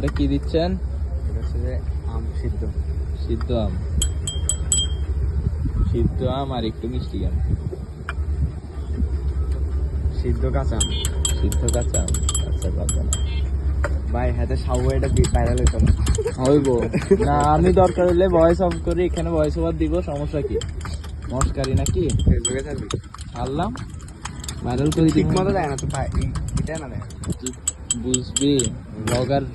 এটা কি দিচ্ছেন? এটা হচ্ছে যে আম সিদ্ধ। সিদ্ধ আম, সিদ্ধ আম আর একটু মিষ্টি আম, সিদ্ধ কাঁচা আম। সিদ্ধ কাঁচা আম। আচ্ছা বাবা না ভাই হাতে সাবু এটা ভাইরাল হইতো না। হইব না, আমি দরকার হলে ভয়েস অফ করি, এখানে ভয়েস ওভার দিব, সমস্যা কি? মস্কারি নাকি? ফেসবুকে ছাড়বি। আল্লাহ ভাইরাল করে ঠিক দিব। মতো দেয় না তো ভাই, এটা না দেয়। বুঝবি,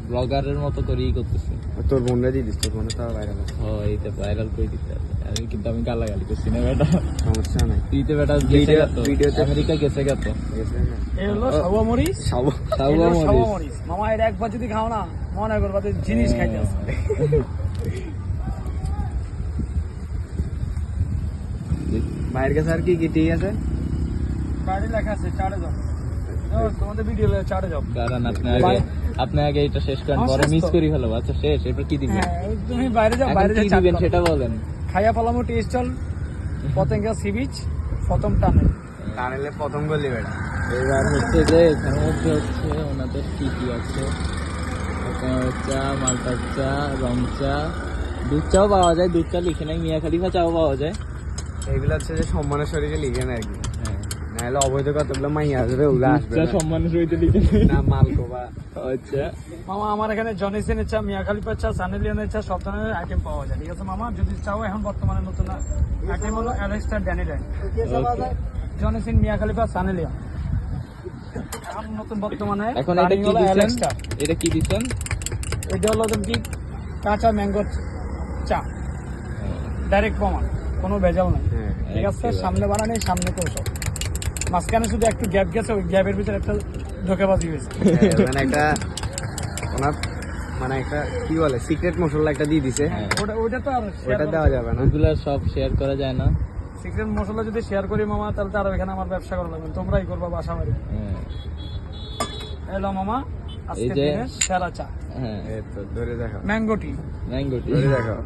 ব্লগারের মতো করেই করতেছি। তোর বোনরা দিয়ে দিস, তোর বোনের তো ভাইরাল আছে। এইটা ভাইরাল করে দিতে হবে। আমি কিন্তু আমি গালাগালি করছি না বেটা। সমস্যা নাই। তুই তো বেটা গেছে গেত, ভিডিওতে আমেরিকা গেছে গেত। গেছে না? এই হলো সাবুয়া মরিচ। সাবু সাউয়া এই হলো সাবুয়া মরিচ। মরিচ। মামা এটা একবার যদি খাও না মনে করবা যে জিনিস খাইতে আছে। ভাইয়ের কাছে আর কি কি ঠিক আছে? বাইরে লেখা আছে চারে যাও। তোমাদের ভিডিও চারে যাও। কারণ আপনি আগে এটা শেষ করেন, আমার পরে শেষ মিস তো। করি ফেলো। আচ্ছা শেষ, এরপর কি দিবেন? হ্যাঁ তুমি বাইরে যাও, এখন বাইরে কি যা দিবেন সেটা বলেন। খাইয়া পালামো tea stall, Patenga sea beach, প্রথম টানেল। টানেলে প্রথম গলি বেটা। এবার হচ্ছে যে এখানে মধ্যে হচ্ছে ওনাদের কি কি আছে, চা, মালটার চা, রং চা, দুধ চাও পাওয়া যায়। দুধ চা লিখে নাই, মিয়া খালিফা চাও পাওয়া যায়। এইগুলো হচ্ছে যে সম্মানের শরীরে লিখে না আর কি। হ্যাঁ, নাহলে অবৈধ কতগুলো মাইয়া আসবে, ওগুলো দুধ আসবে চা না। সম্মানের সহিত লিখে নেই। না মালকোবা। আচ্ছা মামা আমার এখানে জনিসেনের চা, মিয়া খালিফার চা, সানেলিয়ানের চা, সব ধরনের আইটেম পাওয়া যায়। ঠিক আছে মামা, যদি চাও এখন বর্তমানে নতুন আইটেম হলো অ্যালেক্সটার ড্যানিলেন, জনিসিন, মিয়া খালিফা, সানেলিয়া। এখন নতুন বর্তমানে এখন এটা running কি হলো দিচ্ছেন? অ্যালেক্সটার। এটা কি দিচ্ছেন? এটা হলো কি কাঁচা ম্যাঙ্গো চা, ডাইরেক্ট প্রমাণ, কোনো ভেজাল নাই। হ্যাঁ। ঠিক আছে, একেবারে। সামনে বানানি, সামনে কৌশল, মাঝখানে শুধু একটু গ্যাপ গেছে, ওই গ্যাপের ভিতরে একটা ধোকেবাজি হয়েছে। মানে একটা ওনার মানে একটা কি বলে সিক্রেট মশলা একটা দিয়ে দিছে। হ্যাঁ। ওইটা তো আর ওটা দেওয়া যাবে না। ওগুলা সব শেয়ার করা যায় না। সিক্রেট মশলা যদি শেয়ার করি মামা, তাহলে তো আর এখানে আমার ব্যবসা করা লাগবে না, তোমরাই করবা বাসা বাড়ি। হ্যাঁ, এলো মামা আজকে যে- দিনের সেরা চা, হ্যাঁ, এই তো ধরে দেখো, ম্যাঙ্গো টি। ম্যাঙ্গো টি। ধরে দেখো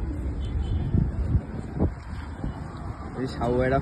এই সাবু এটা